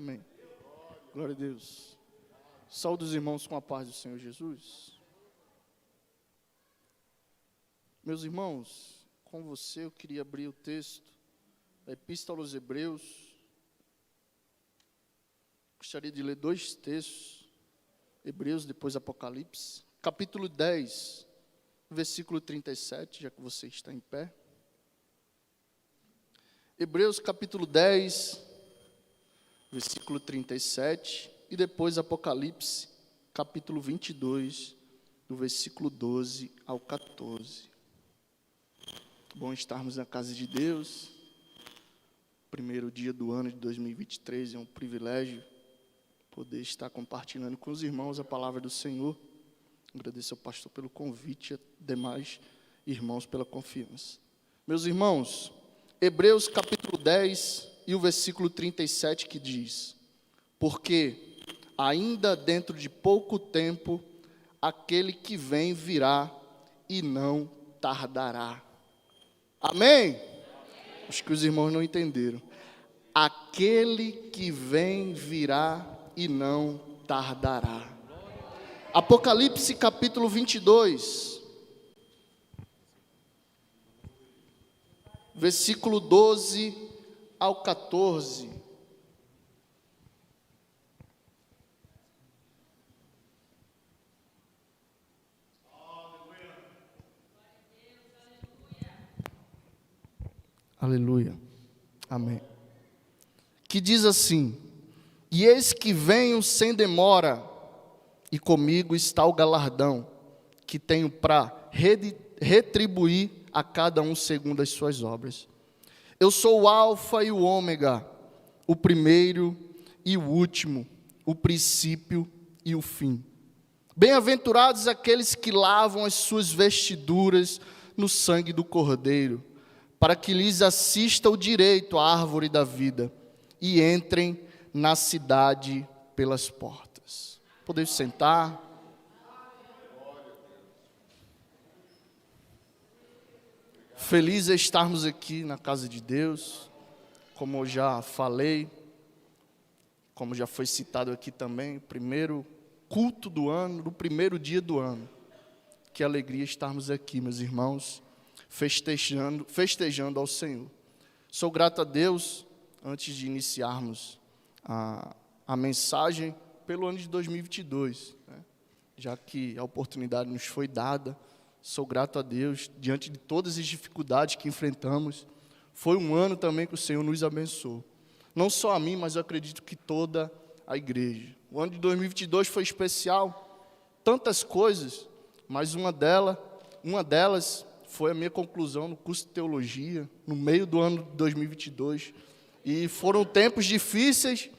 Amém. Glória a Deus. Saúde os irmãos com a paz do Senhor Jesus. Meus irmãos, com você eu queria abrir o texto da Epístola aos Hebreus. Gostaria de ler dois textos, Hebreus, depois Apocalipse. Capítulo 10, versículo 37, já que você está em pé. Hebreus capítulo 10, versículo 37, e depois Apocalipse, capítulo 22, do versículo 12 ao 14. Bom estarmos na casa de Deus. Primeiro dia do ano de 2023, é um privilégio poder estar compartilhando com os irmãos a palavra do Senhor. Agradeço ao pastor pelo convite e a demais irmãos pela confiança. Meus irmãos, Hebreus capítulo 10 e o versículo 37 que diz: porque ainda dentro de pouco tempo, aquele que vem virá e não tardará. Amém? Acho que os irmãos não entenderam. Aquele que vem virá e não tardará. Apocalipse capítulo 22, versículo 12 ao 14. Aleluia. Amém. Que diz assim: e eis que venho sem demora, e comigo está o galardão, que tenho para retribuir a cada um segundo as suas obras. Eu sou o Alfa e o Ômega, o primeiro e o último, o princípio e o fim. Bem-aventurados aqueles que lavam as suas vestiduras no sangue do Cordeiro, para que lhes assista o direito à árvore da vida, e entrem na cidade pelas portas. Podemos sentar. Feliz é estarmos aqui na casa de Deus, como eu já falei, como já foi citado aqui também, primeiro culto do ano, no primeiro dia do ano. Que alegria estarmos aqui, meus irmãos, festejando ao Senhor. Sou grato a Deus, antes de iniciarmos a mensagem, pelo ano de 2022, né? Já que a oportunidade nos foi dada. Sou grato a Deus, diante de todas as dificuldades que enfrentamos. Foi um ano também que o Senhor nos abençoou. Não só a mim, mas eu acredito que toda a igreja. O ano de 2022 foi especial, tantas coisas, mas uma delas foi a minha conclusão no curso de teologia, no meio do ano de 2022. E foram tempos difíceis,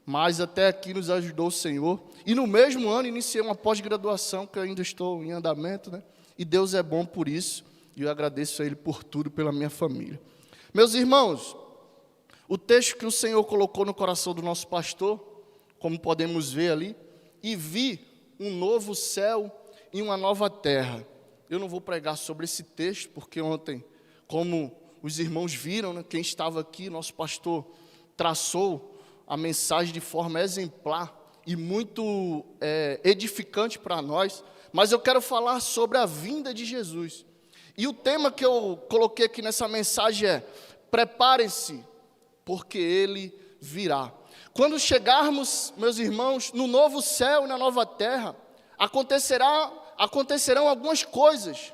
mas até aqui nos ajudou o Senhor. E no mesmo ano iniciei uma pós-graduação, que eu ainda estou em andamento, né? E Deus é bom por isso, e eu agradeço a Ele por tudo, pela minha família. Meus irmãos, o texto que o Senhor colocou no coração do nosso pastor, como podemos ver ali, e vi um novo céu e uma nova terra. Eu não vou pregar sobre esse texto, porque ontem, como os irmãos viram, né, quem estava aqui, nosso pastor traçou a mensagem de forma exemplar e muito edificante para nós. Mas eu quero falar sobre a vinda de Jesus. E o tema que eu coloquei aqui nessa mensagem é: prepare-se, porque Ele virá. Quando chegarmos, meus irmãos, no novo céu e na nova terra, acontecerão algumas coisas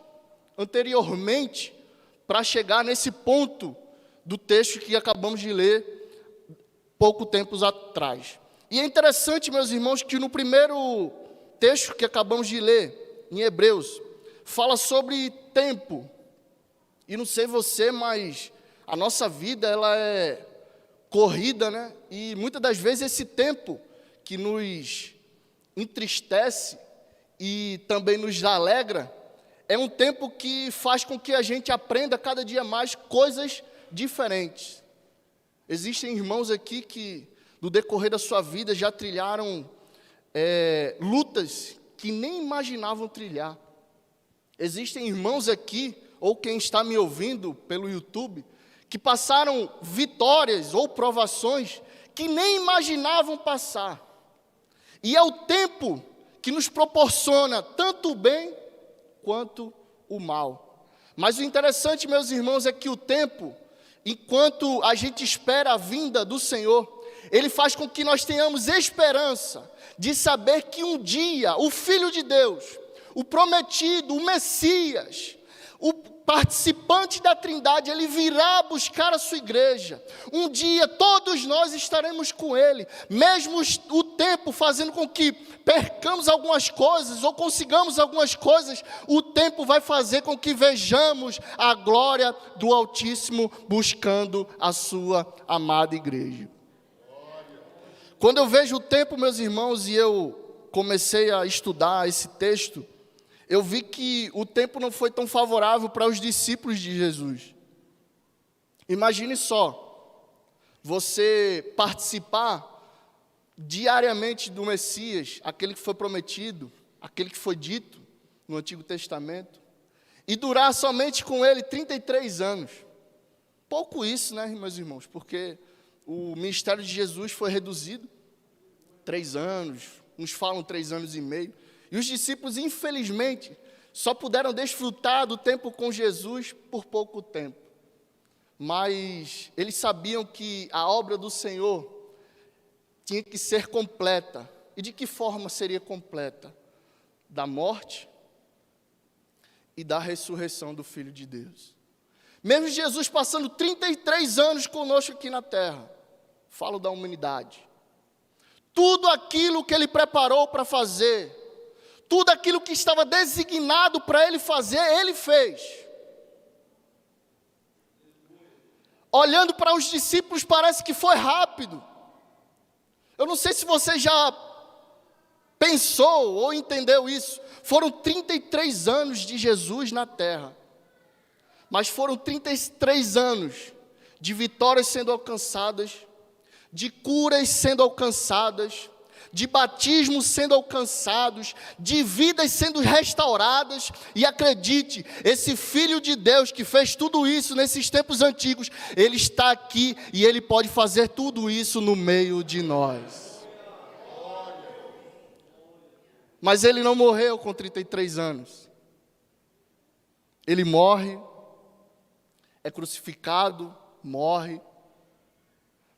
anteriormente para chegar nesse ponto do texto que acabamos de ler pouco tempo atrás. E é interessante, meus irmãos, que no primeiro texto que acabamos de ler, em Hebreus, fala sobre tempo. E não sei você, mas a nossa vida, ela é corrida, né? E muitas das vezes esse tempo que nos entristece e também nos alegra, é um tempo que faz com que a gente aprenda cada dia mais coisas diferentes. Existem irmãos aqui que, no decorrer da sua vida, já trilharam lutas que nem imaginavam trilhar. Existem irmãos aqui, ou quem está me ouvindo pelo YouTube, que passaram vitórias ou provações que nem imaginavam passar. E é o tempo que nos proporciona tanto o bem quanto o mal. Mas o interessante, meus irmãos, é que o tempo, enquanto a gente espera a vinda do Senhor, ele faz com que nós tenhamos esperança de saber que um dia o Filho de Deus, o prometido, o Messias, o participante da Trindade, ele virá buscar a sua igreja. Um dia todos nós estaremos com ele, mesmo o tempo fazendo com que percamos algumas coisas ou consigamos algumas coisas, o tempo vai fazer com que vejamos a glória do Altíssimo buscando a sua amada igreja. Quando eu vejo o tempo, meus irmãos, e eu comecei a estudar esse texto, eu vi que o tempo não foi tão favorável para os discípulos de Jesus. Imagine só, você participar diariamente do Messias, aquele que foi prometido, aquele que foi dito no Antigo Testamento, e durar somente com ele 33 anos. Pouco isso, né, meus irmãos, porque o ministério de Jesus foi reduzido 3 anos, uns falam 3 anos e meio, e os discípulos, infelizmente, só puderam desfrutar do tempo com Jesus por pouco tempo. Mas eles sabiam que a obra do Senhor tinha que ser completa. E de que forma seria completa? Da morte e da ressurreição do Filho de Deus. Mesmo Jesus passando 33 anos conosco aqui na terra, falo da humanidade, tudo aquilo que Ele preparou para fazer, tudo aquilo que estava designado para Ele fazer, Ele fez. Olhando para os discípulos, parece que foi rápido. Eu não sei se você já pensou ou entendeu isso. Foram 33 anos de Jesus na terra. Mas foram 33 anos de vitórias sendo alcançadas, de curas sendo alcançadas, de batismos sendo alcançados, de vidas sendo restauradas. E acredite, esse Filho de Deus que fez tudo isso nesses tempos antigos, Ele está aqui e Ele pode fazer tudo isso no meio de nós. Mas Ele não morreu com 33 anos. Ele morre, é crucificado, morre.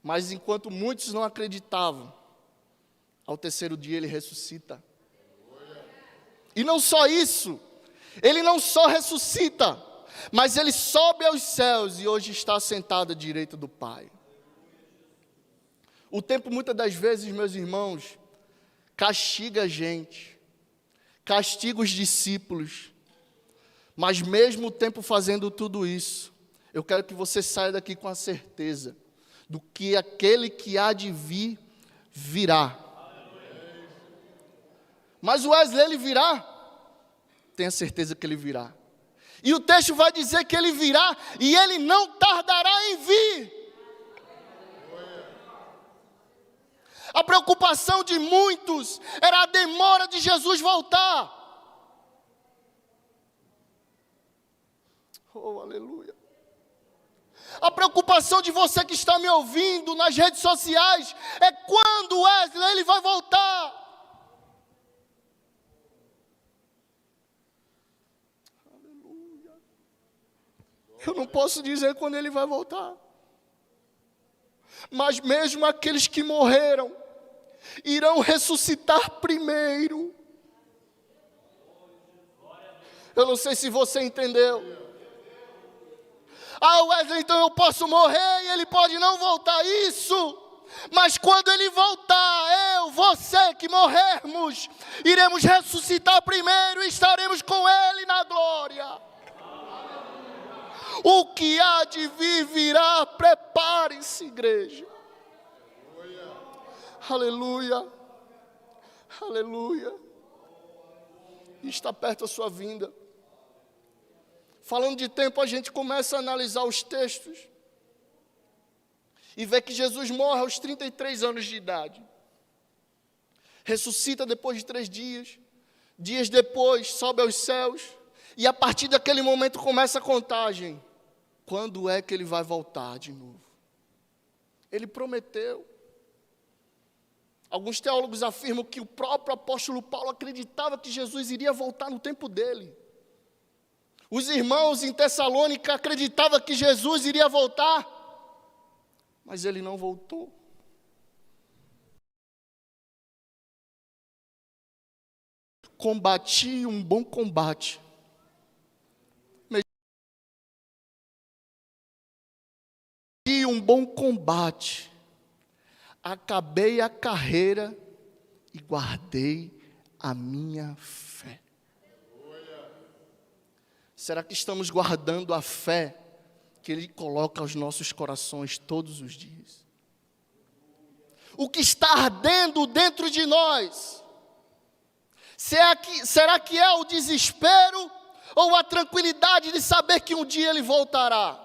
Mas enquanto muitos não acreditavam, ao terceiro dia Ele ressuscita. E não só isso, Ele não só ressuscita, mas Ele sobe aos céus e hoje está sentado à direita do Pai. O tempo muitas das vezes, meus irmãos, castiga a gente, castiga os discípulos, mas mesmo o tempo fazendo tudo isso, eu quero que você saia daqui com a certeza do que aquele que há de vir, virá. Mas o Wesley, ele virá? Tenha certeza que ele virá. E o texto vai dizer que ele virá e ele não tardará em vir. A preocupação de muitos era a demora de Jesus voltar. Oh, aleluia. A preocupação de você que está me ouvindo nas redes sociais é quando Wesley ele vai voltar. Eu não posso dizer quando Ele vai voltar. Mas mesmo aqueles que morreram irão ressuscitar primeiro. Eu não sei se você entendeu. Ah, Wesley, então eu posso morrer e Ele pode não voltar. Isso! Mas quando Ele voltar, eu, você que morrermos, iremos ressuscitar primeiro e estaremos com Ele na glória. O que há de vir virá, prepare-se, igreja. Aleluia, aleluia. Está perto a sua vinda. Falando de tempo, a gente começa a analisar os textos e vê que Jesus morre aos 33 anos de idade. Ressuscita depois de 3 dias. Dias depois, sobe aos céus. E a partir daquele momento começa a contagem. Quando é que Ele vai voltar de novo? Ele prometeu. Alguns teólogos afirmam que o próprio apóstolo Paulo acreditava que Jesus iria voltar no tempo dele. Os irmãos em Tessalônica acreditavam que Jesus iria voltar, mas ele não voltou. Combati um bom combate. Um bom combate. Acabei a carreira e guardei a minha fé. Será que estamos guardando a fé que Ele coloca aos nossos corações todos os dias? O que está ardendo dentro de nós? Será que é o desespero ou a tranquilidade de saber que um dia Ele voltará?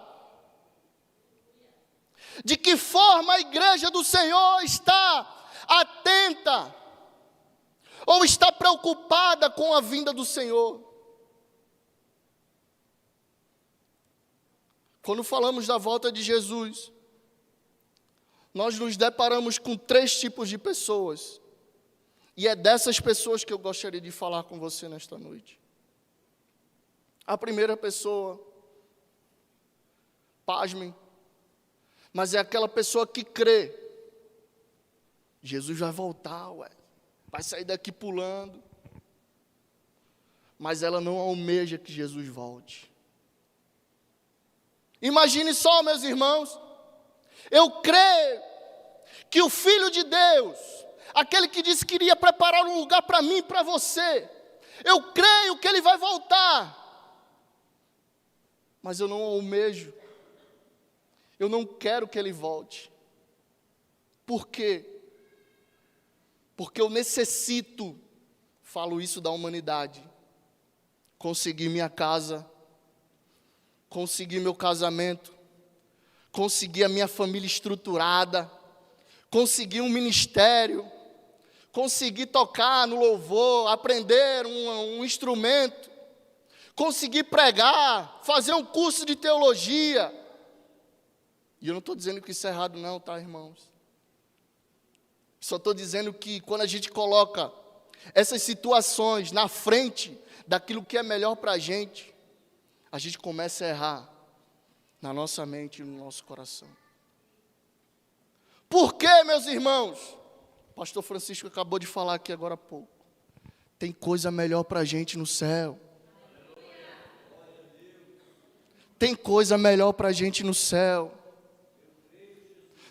De que forma a igreja do Senhor está atenta ou está preocupada com a vinda do Senhor? Quando falamos da volta de Jesus, nós nos deparamos com 3 tipos de pessoas. E é dessas pessoas que eu gostaria de falar com você nesta noite. A primeira pessoa, pasmem, mas é aquela pessoa que crê. Jesus vai voltar, vai sair daqui pulando. Mas ela não almeja que Jesus volte. Imagine só, meus irmãos, eu creio que o Filho de Deus, aquele que disse que iria preparar um lugar para mim e para você, eu creio que Ele vai voltar, mas eu não almejo, eu não quero que Ele volte. Por quê? Porque eu necessito, falo isso da humanidade, conseguir minha casa, conseguir meu casamento, conseguir a minha família estruturada, conseguir um ministério, conseguir tocar no louvor, aprender um instrumento, conseguir pregar, fazer um curso de teologia. E eu não estou dizendo que isso é errado não, tá, irmãos? Só estou dizendo que quando a gente coloca essas situações na frente daquilo que é melhor para a gente começa a errar na nossa mente e no nosso coração. Por quê, meus irmãos? O pastor Francisco acabou de falar aqui agora há pouco. Tem coisa melhor para a gente no céu. Tem coisa melhor para a gente no céu.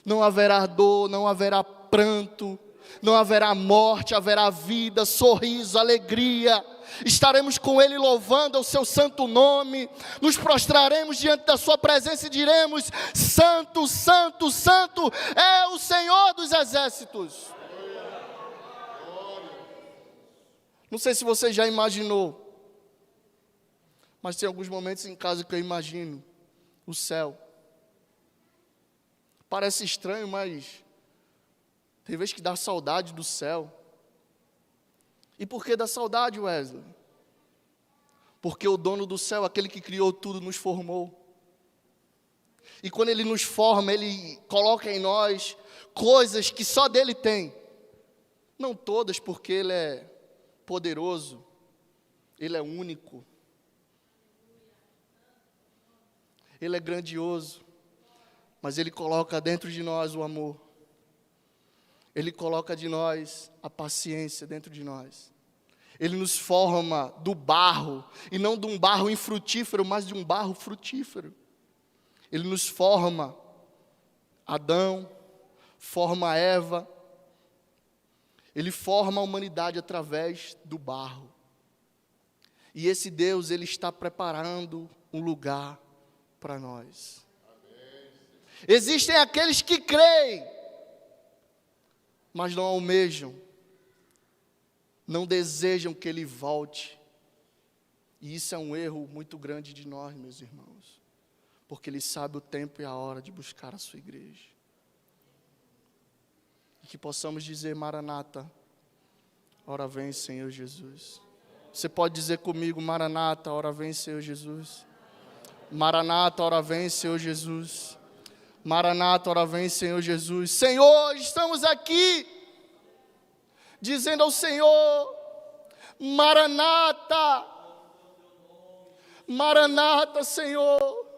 Não haverá dor, não haverá pranto, não haverá morte, haverá vida, sorriso, alegria. Estaremos com Ele louvando o seu santo nome, nos prostraremos diante da sua presença e diremos: Santo, Santo, Santo é o Senhor dos exércitos. Não sei se você já imaginou, mas tem alguns momentos em casa que eu imagino o céu. Parece estranho, mas tem vezes que dá saudade do céu. E por que dá saudade, Wesley? Porque o dono do céu, aquele que criou tudo, nos formou. E quando Ele nos forma, Ele coloca em nós coisas que só dele tem. Não todas, porque Ele é poderoso, Ele é único, Ele é grandioso, mas Ele coloca dentro de nós o amor. Ele coloca de nós a paciência dentro de nós. Ele nos forma do barro, e não de um barro infrutífero, mas de um barro frutífero. Ele nos forma Adão, forma Eva. Ele forma a humanidade através do barro. E esse Deus, Ele está preparando um lugar para nós. Existem aqueles que creem, mas não almejam, não desejam que Ele volte. E isso é um erro muito grande de nós, meus irmãos, porque Ele sabe o tempo e a hora de buscar a sua igreja. E que possamos dizer: Maranata, ora vem, Senhor Jesus. Você pode dizer comigo: Maranata, ora vem, Senhor Jesus. Maranata, ora vem, Senhor Jesus. Maranata, ora vem, Senhor Jesus. Senhor, estamos aqui. dizendo ao Senhor: Maranata, Maranata, Senhor.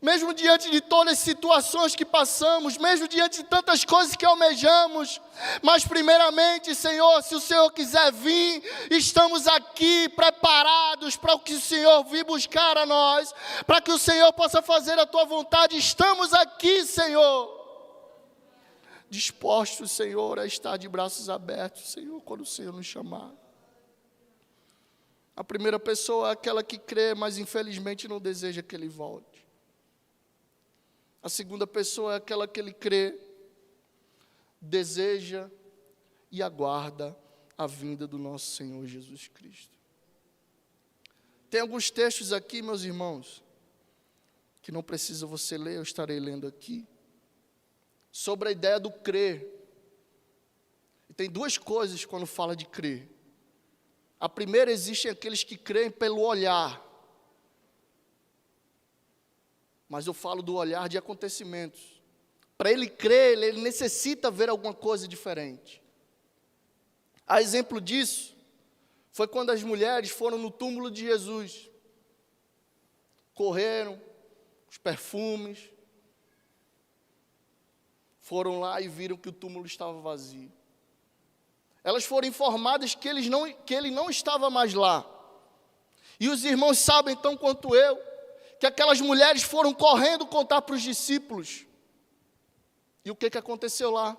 Mesmo diante de todas as situações que passamos, mesmo diante de tantas coisas que almejamos, mas primeiramente, Senhor, se o Senhor quiser vir, estamos aqui preparados para o que o Senhor vir buscar a nós, para que o Senhor possa fazer a Tua vontade. Estamos aqui, Senhor, dispostos, Senhor, a estar de braços abertos, Senhor, quando o Senhor nos chamar. A primeira pessoa é aquela que crê, mas infelizmente não deseja que Ele volte. A segunda pessoa é aquela que ele crê, deseja e aguarda a vinda do nosso Senhor Jesus Cristo. Tem alguns textos aqui, meus irmãos, que não precisa você ler, eu estarei lendo aqui, sobre a ideia do crer. E tem duas coisas quando fala de crer. A primeira, existem aqueles que creem pelo olhar. Mas eu falo do olhar de acontecimentos. Para ele crer, ele necessita ver alguma coisa diferente. A exemplo disso, foi quando as mulheres foram no túmulo de Jesus. Correram, os perfumes. Foram lá e viram que o túmulo estava vazio. Elas foram informadas que ele não estava mais lá. E os irmãos sabem tão quanto eu, que aquelas mulheres foram correndo contar para os discípulos. E o que aconteceu lá?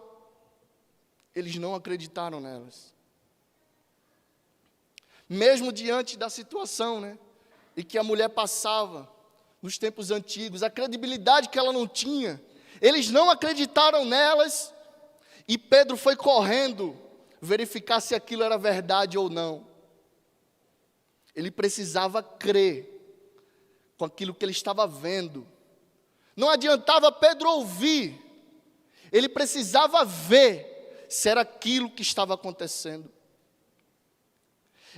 Eles não acreditaram nelas. Mesmo diante da situação, e que a mulher passava nos tempos antigos, a credibilidade que ela não tinha, eles não acreditaram nelas, e Pedro foi correndo verificar se aquilo era verdade ou não. Ele precisava crer com aquilo que ele estava vendo. Não adiantava Pedro ouvir, ele precisava ver se era aquilo que estava acontecendo.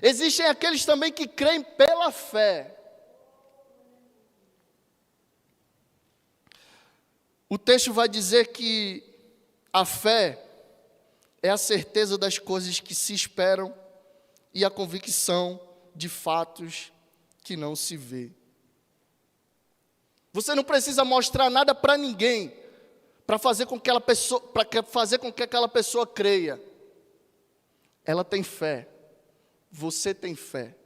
Existem aqueles também que creem pela fé. O texto vai dizer que a fé é a certeza das coisas que se esperam e a convicção de fatos que não se vê. Você não precisa mostrar nada para ninguém para fazer com que aquela pessoa creia. Ela tem fé. Você tem fé.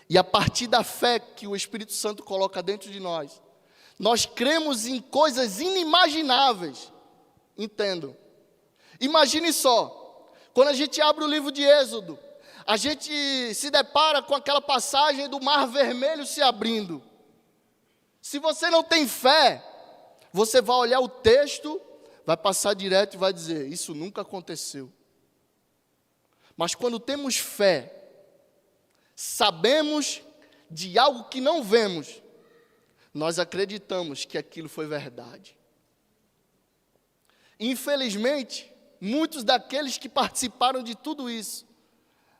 E a partir da fé que o Espírito Santo coloca dentro de nós, nós cremos em coisas inimagináveis. Entendam. Imagine só, quando a gente abre o livro de Êxodo, a gente se depara com aquela passagem do Mar Vermelho se abrindo. Se você não tem fé, você vai olhar o texto, vai passar direto e vai dizer: isso nunca aconteceu. Mas quando temos fé, sabemos de algo que não vemos, nós acreditamos que aquilo foi verdade. Infelizmente, muitos daqueles que participaram de tudo isso,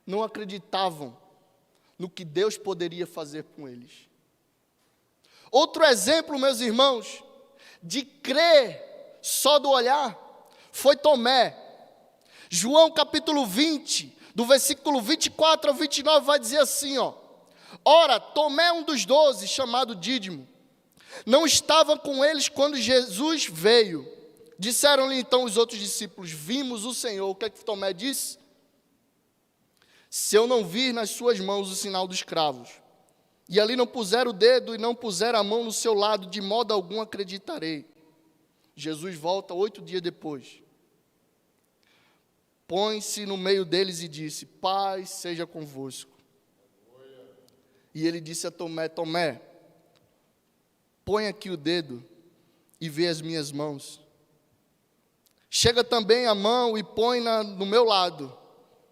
não acreditavam no que Deus poderia fazer com eles. Outro exemplo, meus irmãos, de crer só do olhar, foi Tomé. João capítulo 20, do versículo 24 ao 29, vai dizer assim, Ora, Tomé, um dos 12, chamado Dídimo, não estava com eles quando Jesus veio. Disseram-lhe então os outros discípulos: vimos o Senhor. O que é que Tomé disse? Se eu não vir nas suas mãos o sinal dos cravos, e ali não puser o dedo e não puser a mão no seu lado, de modo algum acreditarei. Jesus volta 8 dias depois. Põe-se no meio deles e disse: paz seja convosco. E ele disse a Tomé: Tomé, põe aqui o dedo e vê as minhas mãos. Chega também a mão e põe no meu lado.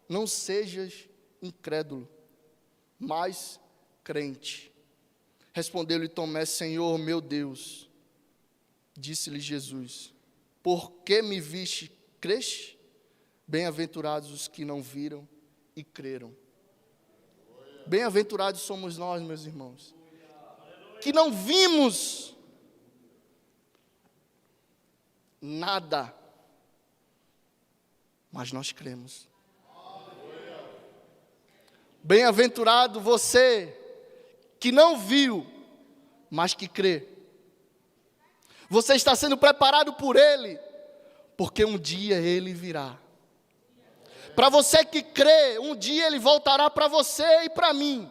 Não sejas incrédulo, mas crente. Respondeu-lhe Tomé: Senhor meu Deus. Disse-lhe Jesus: por que me viste, creste? Bem-aventurados os que não viram e creram. Bem-aventurados somos nós, meus irmãos, que não vimos nada, mas nós cremos. Bem-aventurado você que não viu, mas que crê. Você está sendo preparado por Ele, porque um dia Ele virá. Para você que crê, um dia Ele voltará para você e para mim.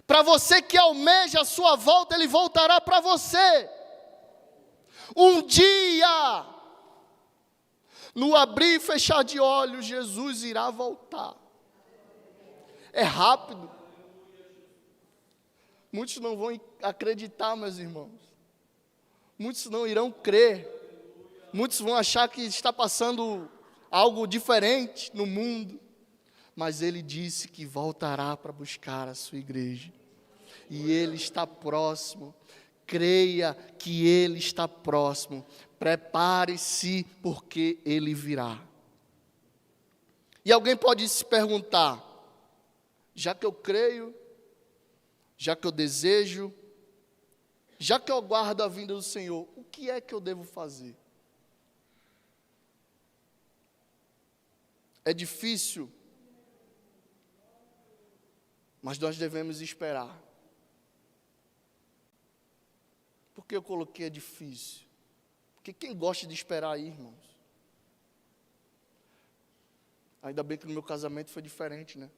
Para você que almeja a sua volta, Ele voltará para você. Um dia, no abrir e fechar de olhos, Jesus irá voltar. É rápido. Muitos não vão acreditar, meus irmãos. Muitos não irão crer. Muitos vão achar que está passando algo diferente no mundo. Mas Ele disse que voltará para buscar a sua igreja. E Ele está próximo. Creia que Ele está próximo. Prepare-se, porque Ele virá. E alguém pode se perguntar, já que eu creio, já que eu desejo, já que eu aguardo a vinda do Senhor, o que é que eu devo fazer? É difícil, mas nós devemos esperar. Por que eu coloquei é difícil? Porque quem gosta de esperar aí, irmãos? Ainda bem que no meu casamento foi diferente, né?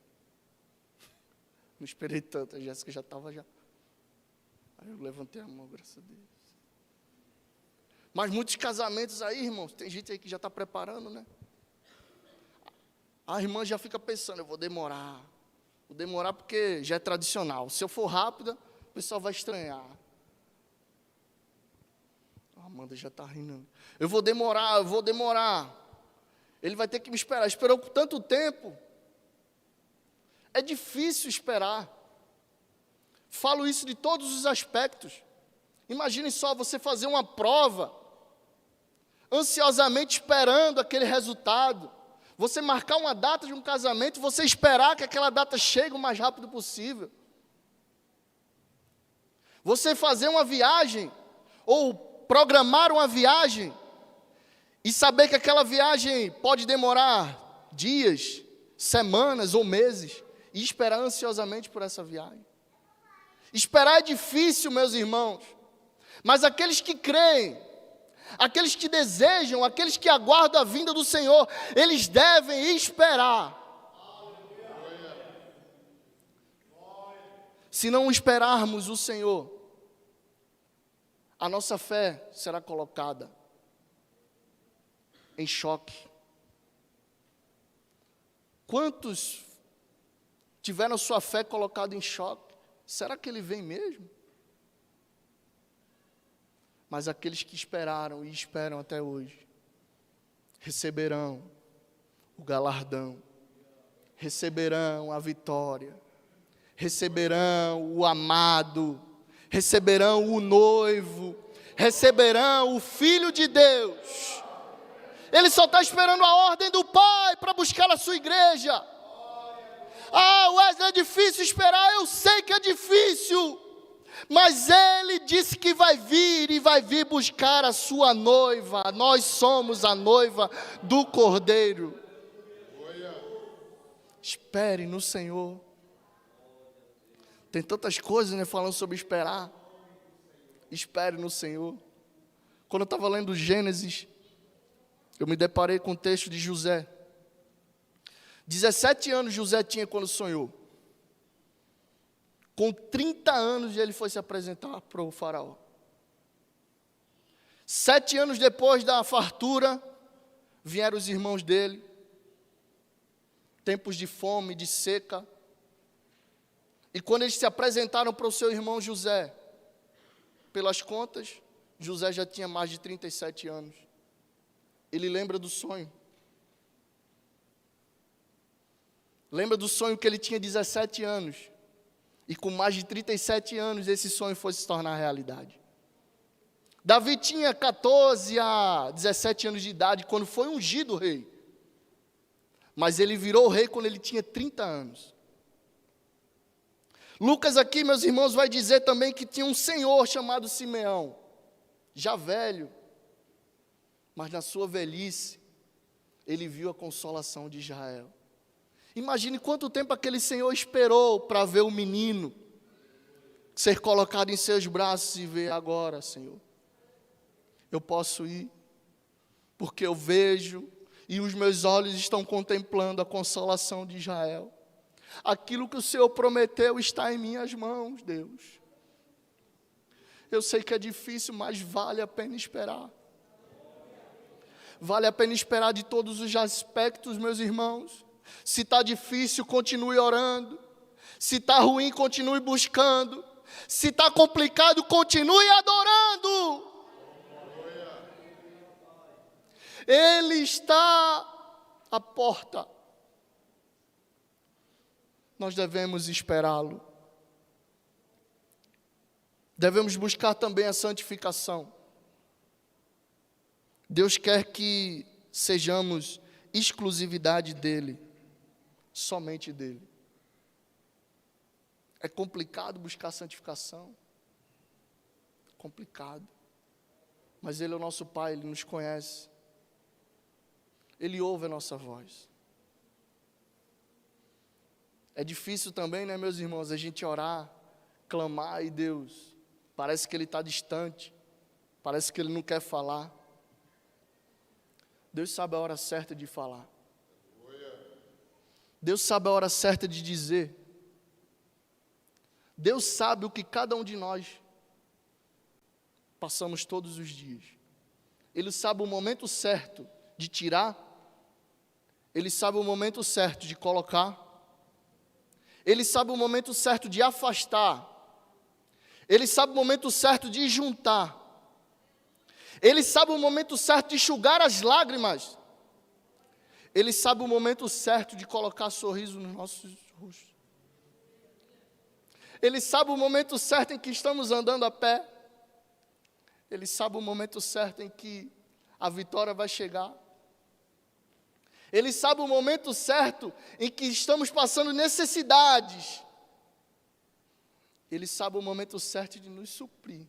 Não esperei tanto, a Jéssica já estava já. Aí eu levantei a mão, graças a Deus. Mas muitos casamentos aí, irmãos, tem gente aí que já está preparando, né? A irmã já fica pensando, eu vou demorar. Vou demorar porque já é tradicional. Se eu for rápida, o pessoal vai estranhar. A Amanda já está rindo. Eu vou demorar. Ele vai ter que me esperar. Esperou por tanto tempo. É difícil esperar. Falo isso de todos os aspectos. Imagine só você fazer uma prova, ansiosamente esperando aquele resultado. Você marcar uma data de um casamento, você esperar que aquela data chegue o mais rápido possível. Você fazer uma viagem, ou programar uma viagem, e saber que aquela viagem pode demorar dias, semanas ou meses, e esperar ansiosamente por essa viagem. Esperar é difícil, meus irmãos, mas aqueles que creem, aqueles que desejam, aqueles que aguardam a vinda do Senhor, eles devem esperar. Se não esperarmos o Senhor, a nossa fé será colocada em choque. Quantos tiveram sua fé colocada em choque? Será que Ele vem mesmo? Mas aqueles que esperaram e esperam até hoje, receberão o galardão, receberão a vitória, receberão o amado, receberão o noivo, receberão o Filho de Deus. Ele só está esperando a ordem do Pai para buscar a sua igreja. Ah, Wesley, é difícil esperar, eu sei que é difícil. Mas Ele disse que vai vir e vai vir buscar a sua noiva. Nós somos a noiva do Cordeiro. Espere no Senhor. Tem tantas coisas, né, falando sobre esperar. Espere no Senhor. Quando eu estava lendo Gênesis, eu me deparei com o texto de José. 17 anos José tinha quando sonhou. Com 30 anos ele foi se apresentar para o faraó. 7 anos depois da fartura, vieram os irmãos dele. Tempos de fome, de seca. E quando eles se apresentaram para o seu irmão José, pelas contas, José já tinha mais de 37 anos. Ele lembra do sonho. Lembra do sonho que ele tinha 17 anos. E com mais de 37 anos, esse sonho foi se tornar realidade. Davi tinha 14 a 17 anos de idade, quando foi ungido rei. Mas ele virou rei quando ele tinha 30 anos. Lucas aqui, meus irmãos, vai dizer também que tinha um senhor chamado Simeão. Já velho. Mas na sua velhice, ele viu a consolação de Israel. Imagine quanto tempo aquele Senhor esperou para ver o menino ser colocado em seus braços e ver: agora, Senhor, eu posso ir, porque eu vejo e os meus olhos estão contemplando a consolação de Israel. Aquilo que o Senhor prometeu está em minhas mãos, Deus. Eu sei que é difícil, mas vale a pena esperar. Vale a pena esperar de todos os aspectos, meus irmãos. Se está difícil, continue orando. Se está ruim, continue buscando. Se está complicado, continue adorando. Ele está à porta. Nós devemos esperá-lo. Devemos buscar também a santificação. Deus quer que sejamos exclusividade dEle, somente dEle. É complicado buscar santificação. Complicado. Mas Ele é o nosso Pai, Ele nos conhece. Ele ouve a nossa voz. É difícil também, né, meus irmãos, a gente orar, clamar e Deus, parece que Ele está distante, parece que Ele não quer falar. Deus sabe a hora certa de falar. Deus sabe a hora certa de dizer. Deus sabe o que cada um de nós passamos todos os dias. Ele sabe o momento certo de tirar. Ele sabe o momento certo de colocar. Ele sabe o momento certo de afastar. Ele sabe o momento certo de juntar. Ele sabe o momento certo de enxugar as lágrimas. Ele sabe o momento certo de colocar sorriso nos nossos rostos. Ele sabe o momento certo em que estamos andando a pé. Ele sabe o momento certo em que a vitória vai chegar. Ele sabe o momento certo em que estamos passando necessidades. Ele sabe o momento certo de nos suprir.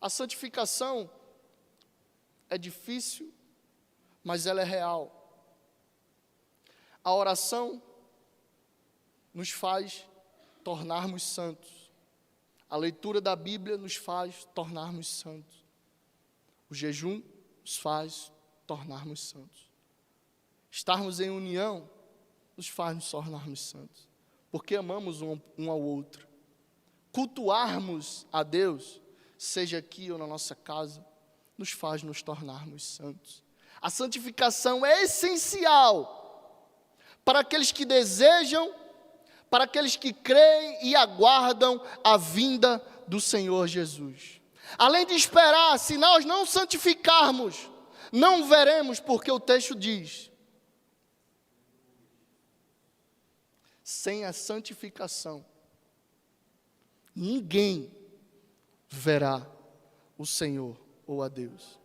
A santificação é difícil, mas ela é real. A oração nos faz tornarmos santos. A leitura da Bíblia nos faz tornarmos santos. O jejum nos faz tornarmos santos. Estarmos em união nos faz nos tornarmos santos. Porque amamos um ao outro. Cultuarmos a Deus, seja aqui ou na nossa casa, nos faz nos tornarmos santos. A santificação é essencial para aqueles que desejam, para aqueles que creem e aguardam a vinda do Senhor Jesus. Além de esperar, se nós não santificarmos, não veremos, porque o texto diz: sem a santificação, ninguém verá o Senhor ou a Deus.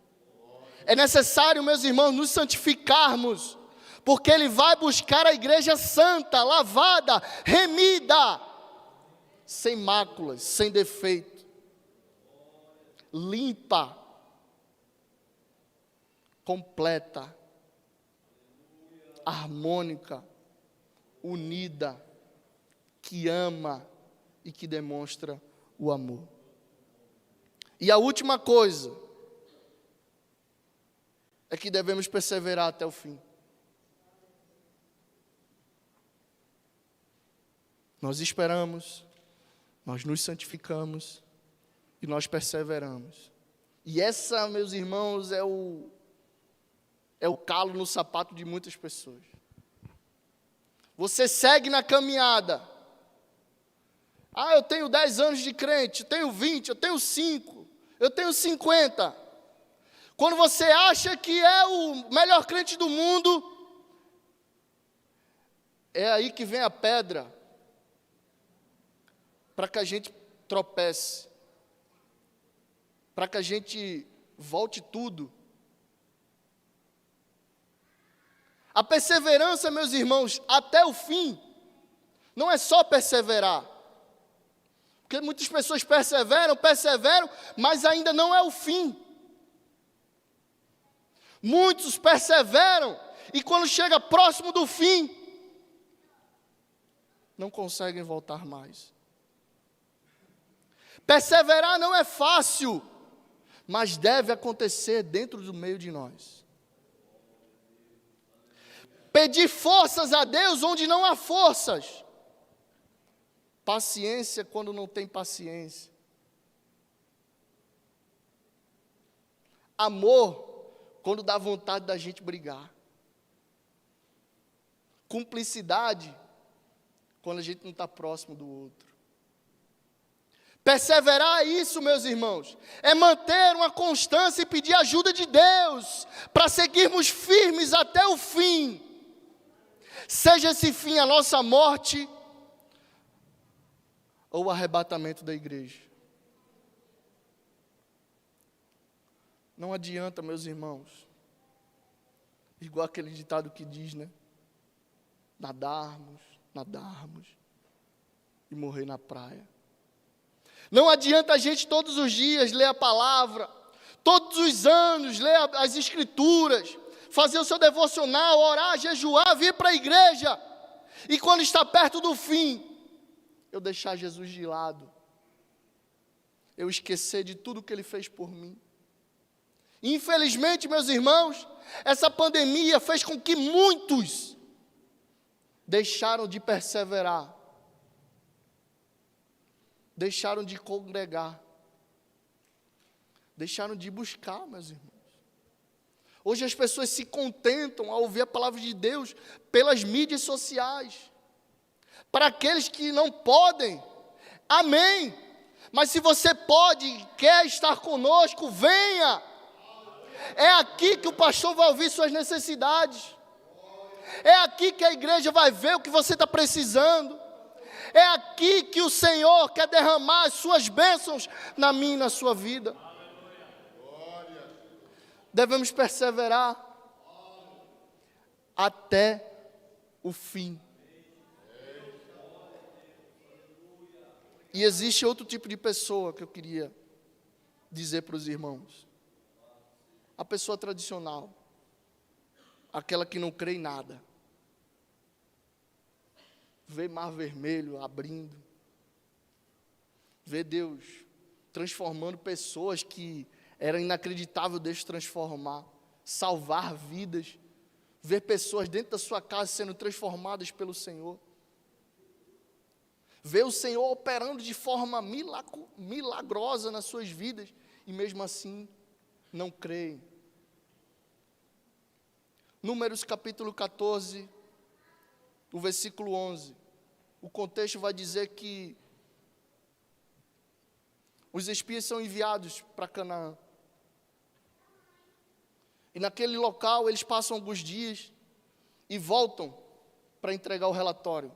É necessário, meus irmãos, nos santificarmos, porque Ele vai buscar a igreja santa, lavada, remida, sem máculas, sem defeito, limpa, completa, harmônica, unida, que ama e que demonstra o amor. E a última coisa é que devemos perseverar até o fim. Nós esperamos, nós nos santificamos e nós perseveramos. E essa, meus irmãos, é o calo no sapato de muitas pessoas. Você segue na caminhada. Eu tenho 10 anos de crente, eu tenho 20, eu tenho 5, eu tenho 50. Quando você acha que é o melhor crente do mundo, é aí que vem a pedra, para que a gente tropece, para que a gente volte tudo. A perseverança, meus irmãos, até o fim, não é só perseverar. Porque muitas pessoas perseveram, mas ainda não é o fim. Muitos perseveram e quando chega próximo do fim, não conseguem voltar mais. Perseverar não é fácil, mas deve acontecer dentro do meio de nós. Pedir forças a Deus onde não há forças. Paciência quando não tem paciência. Amor quando dá vontade da gente brigar. Cumplicidade quando a gente não está próximo do outro. Perseverar é isso, meus irmãos, é manter uma constância e pedir ajuda de Deus, para seguirmos firmes até o fim. Seja esse fim a nossa morte, ou o arrebatamento da igreja. Não adianta, meus irmãos, igual aquele ditado que diz, né? Nadarmos e morrer na praia. Não adianta a gente todos os dias ler a palavra, todos os anos ler as escrituras, fazer o seu devocional, orar, jejuar, vir para a igreja, e quando está perto do fim, eu deixar Jesus de lado, eu esquecer de tudo que Ele fez por mim. Infelizmente, meus irmãos, essa pandemia fez com que muitos deixaram de perseverar, deixaram de congregar, deixaram de buscar, meus irmãos. Hoje as pessoas se contentam a ouvir a palavra de Deus pelas mídias sociais. Para aqueles que não podem, amém. Mas se você pode e quer estar conosco, venha. É aqui que o pastor vai ouvir suas necessidades. É aqui que a igreja vai ver o que você está precisando. É aqui que o Senhor quer derramar as suas bênçãos na minha e na sua vida. Devemos perseverar até o fim. E existe outro tipo de pessoa que eu queria dizer para os irmãos. A pessoa tradicional. Aquela que não crê em nada. Vê mar vermelho abrindo. Vê Deus transformando pessoas que era inacreditável Deus transformar. Salvar vidas. Ver pessoas dentro da sua casa sendo transformadas pelo Senhor. Ver o Senhor operando de forma milagrosa nas suas vidas. E mesmo assim, não creem. Números capítulo 14, o versículo 11. O contexto vai dizer que os espias são enviados para Canaã. E naquele local eles passam alguns dias e voltam para entregar o relatório.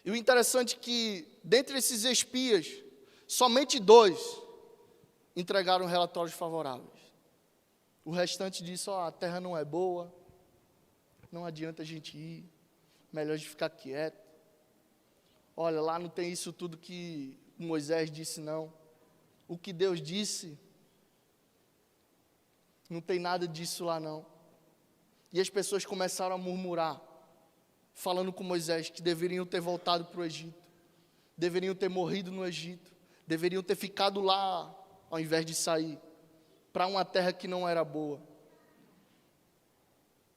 E o interessante é que, dentre esses espias, somente 2 entregaram relatórios favoráveis. O restante disse, a terra não é boa, não adianta a gente ir, melhor a gente ficar quieto. Olha, lá não tem isso tudo que Moisés disse, não. O que Deus disse, não tem nada disso lá, não. E as pessoas começaram a murmurar, falando com Moisés que deveriam ter voltado para o Egito, deveriam ter morrido no Egito, deveriam ter ficado lá, ao invés de sair, para uma terra que não era boa.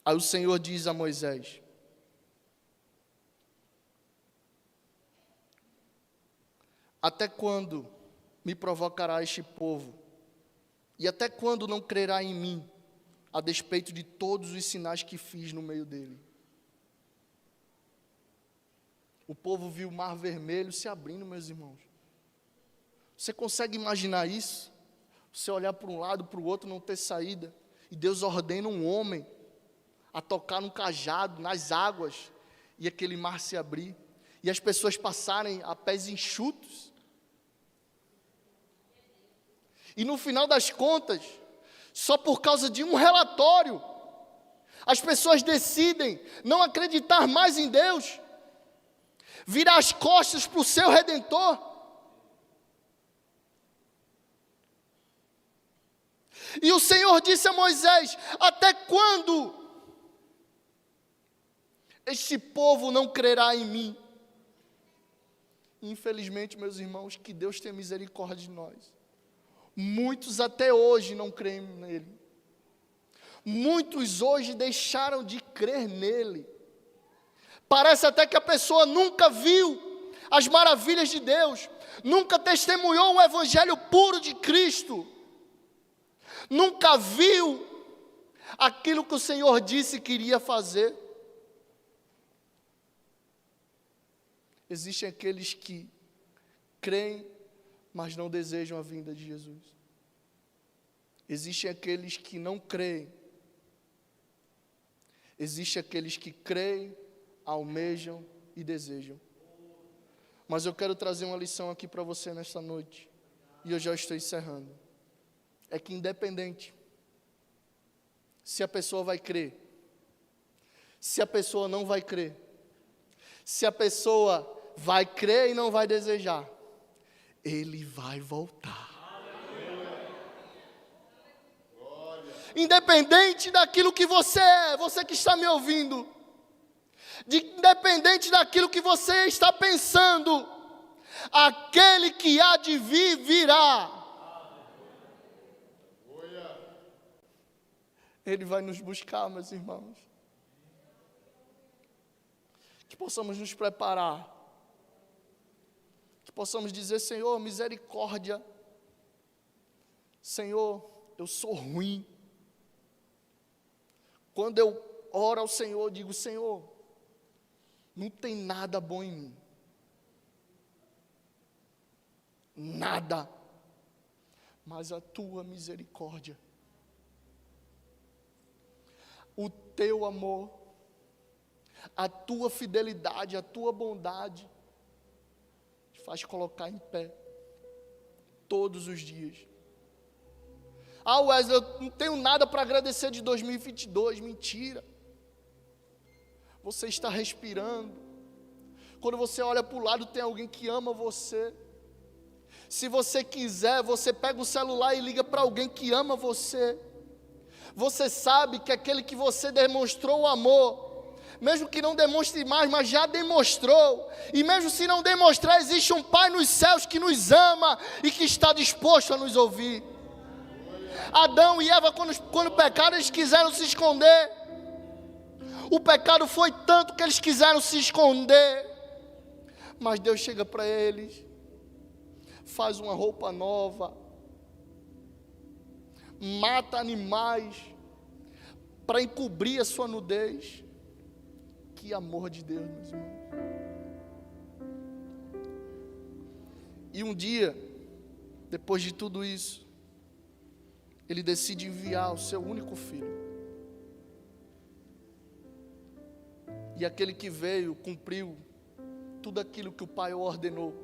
Aí o Senhor diz a Moisés, até quando me provocará este povo? E até quando não crerá em mim, a despeito de todos os sinais que fiz no meio dele? O povo viu o mar vermelho se abrindo, meus irmãos. Você consegue imaginar isso? Você olhar para um lado, para o outro, não ter saída. E Deus ordena um homem a tocar num cajado, nas águas, e aquele mar se abrir. E as pessoas passarem a pés enxutos. E no final das contas, só por causa de um relatório, as pessoas decidem não acreditar mais em Deus, virar as costas para o seu Redentor. E o Senhor disse a Moisés: até quando este povo não crerá em mim? Infelizmente, meus irmãos, que Deus tenha misericórdia de nós. Muitos até hoje não creem nele. Muitos hoje deixaram de crer nele. Parece até que a pessoa nunca viu as maravilhas de Deus, nunca testemunhou o evangelho puro de Cristo, nunca viu aquilo que o Senhor disse que iria fazer. Existem aqueles que creem, mas não desejam a vinda de Jesus. Existem aqueles que não creem. Existem aqueles que creem, almejam e desejam. Mas eu quero trazer uma lição aqui para você nesta noite, e eu já estou encerrando. É que independente se a pessoa vai crer, se a pessoa não vai crer, se a pessoa vai crer e não vai desejar, ele vai voltar. Independente daquilo que você é, você que está me ouvindo, independente daquilo que você está pensando, aquele que há de vir, virá. Ele vai nos buscar, meus irmãos. Que possamos nos preparar. Que possamos dizer: Senhor, misericórdia. Senhor, eu sou ruim. Quando eu oro ao Senhor, eu digo: Senhor, não tem nada bom em mim. Nada. Mas a tua misericórdia, o teu amor, a tua fidelidade, a tua bondade, te faz colocar em pé todos os dias. Ah, Wesley, eu não tenho nada para agradecer de 2022. Mentira. Você está respirando. Quando você olha para o lado, tem alguém que ama você. Se você quiser, você pega o celular e liga para alguém que ama você. Você sabe que aquele que você demonstrou o amor, mesmo que não demonstre mais, mas já demonstrou, e mesmo se não demonstrar, existe um Pai nos céus que nos ama e que está disposto a nos ouvir. Adão e Eva, quando pecaram, eles quiseram se esconder. O pecado foi tanto que eles quiseram se esconder, mas Deus chega para eles, faz uma roupa nova, mata animais para encobrir a sua nudez. Que amor de Deus, meus irmãos. E um dia, depois de tudo isso, Ele decide enviar o seu único filho. E aquele que veio, cumpriu tudo aquilo que o Pai ordenou.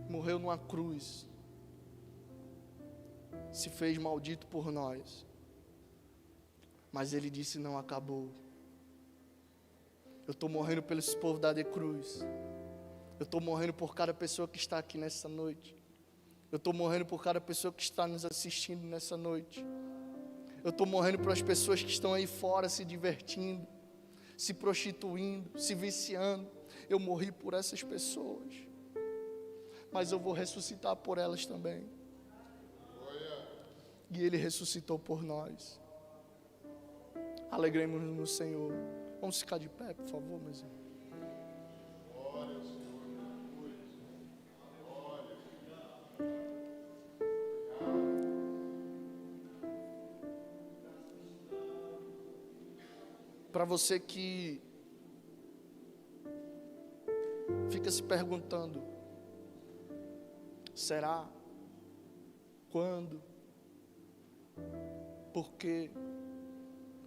Morreu numa cruz. Se fez maldito por nós. Mas Ele disse: não acabou. Eu estou morrendo pelo esse povo da cruz. Eu estou morrendo por cada pessoa que está aqui nessa noite. Eu estou morrendo por cada pessoa que está nos assistindo nessa noite. Eu estou morrendo pelas pessoas que estão aí fora se divertindo, se prostituindo, se viciando. Eu morri por essas pessoas, mas eu vou ressuscitar por elas também. E Ele ressuscitou por nós. Alegremos-nos no Senhor. Vamos ficar de pé, por favor, meus irmãos. Para você que fica se perguntando: será? Quando? Por quê?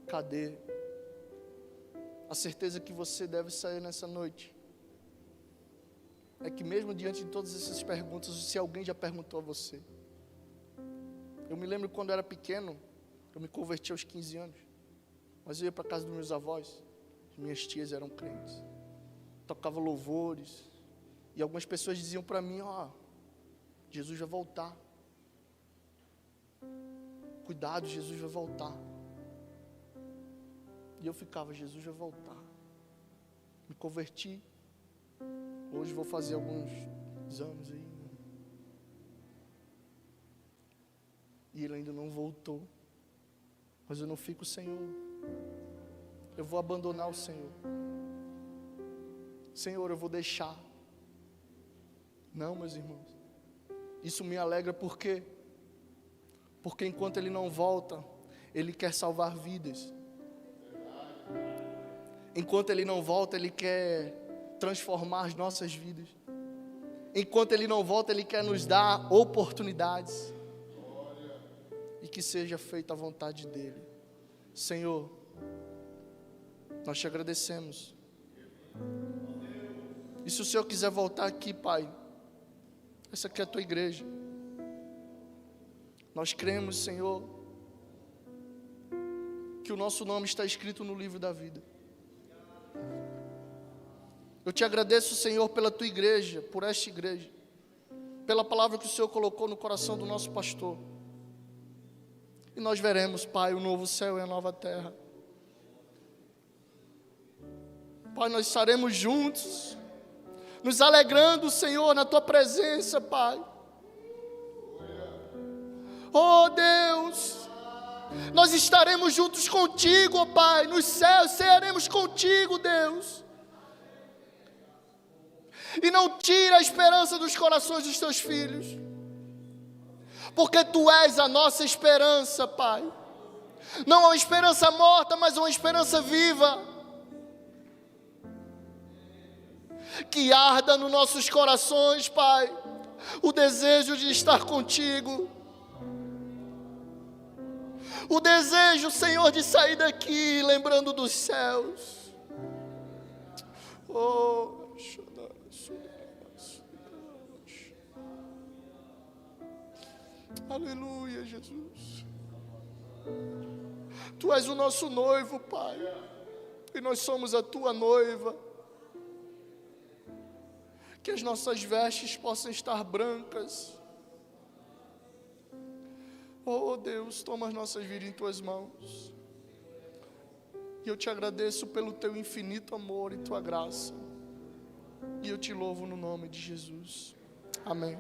Cadê? A certeza que você deve sair nessa noite é que, mesmo diante de todas essas perguntas, se alguém já perguntou a você. Eu me lembro quando eu era pequeno, eu me converti aos 15 anos. Mas eu ia para a casa dos meus avós, minhas tias eram crentes, tocava louvores, e algumas pessoas diziam para mim: ó, Jesus vai voltar. Cuidado, Jesus vai voltar. E eu ficava, Jesus vai voltar. Me converti. Hoje vou fazer alguns anos aí. E ele ainda não voltou. Mas eu não fico, Senhor. Eu vou abandonar o Senhor. Senhor, eu vou deixar. Não, meus irmãos. Isso me alegra por quê? Porque enquanto Ele não volta, Ele quer salvar vidas. Enquanto Ele não volta, Ele quer transformar as nossas vidas. Enquanto Ele não volta, Ele quer nos dar oportunidades. E que seja feita a vontade dEle. Senhor, nós te agradecemos. E se o Senhor quiser voltar aqui, Pai, essa aqui é a tua igreja. Nós cremos, Senhor, que o nosso nome está escrito no livro da vida. Eu te agradeço, Senhor, pela tua igreja, por esta igreja, pela palavra que o Senhor colocou no coração do nosso pastor. E nós veremos, Pai, o novo céu e a nova terra. Pai, nós estaremos juntos, nos alegrando, Senhor, na tua presença, Pai. Oh Deus, nós estaremos juntos contigo, oh Pai, nos céus, cearemos contigo, Deus. E não tira a esperança dos corações dos teus filhos, porque tu és a nossa esperança, Pai. Não uma esperança morta, mas uma esperança viva. Que arda nos nossos corações, Pai, o desejo de estar contigo. O desejo, Senhor, de sair daqui lembrando dos céus. Oh, aleluia, Jesus. Tu és o nosso noivo, Pai, e nós somos a tua noiva. Que as nossas vestes possam estar brancas. Oh Deus, toma as nossas vidas em tuas mãos. E eu te agradeço pelo teu infinito amor e tua graça. E eu te louvo no nome de Jesus. Amém.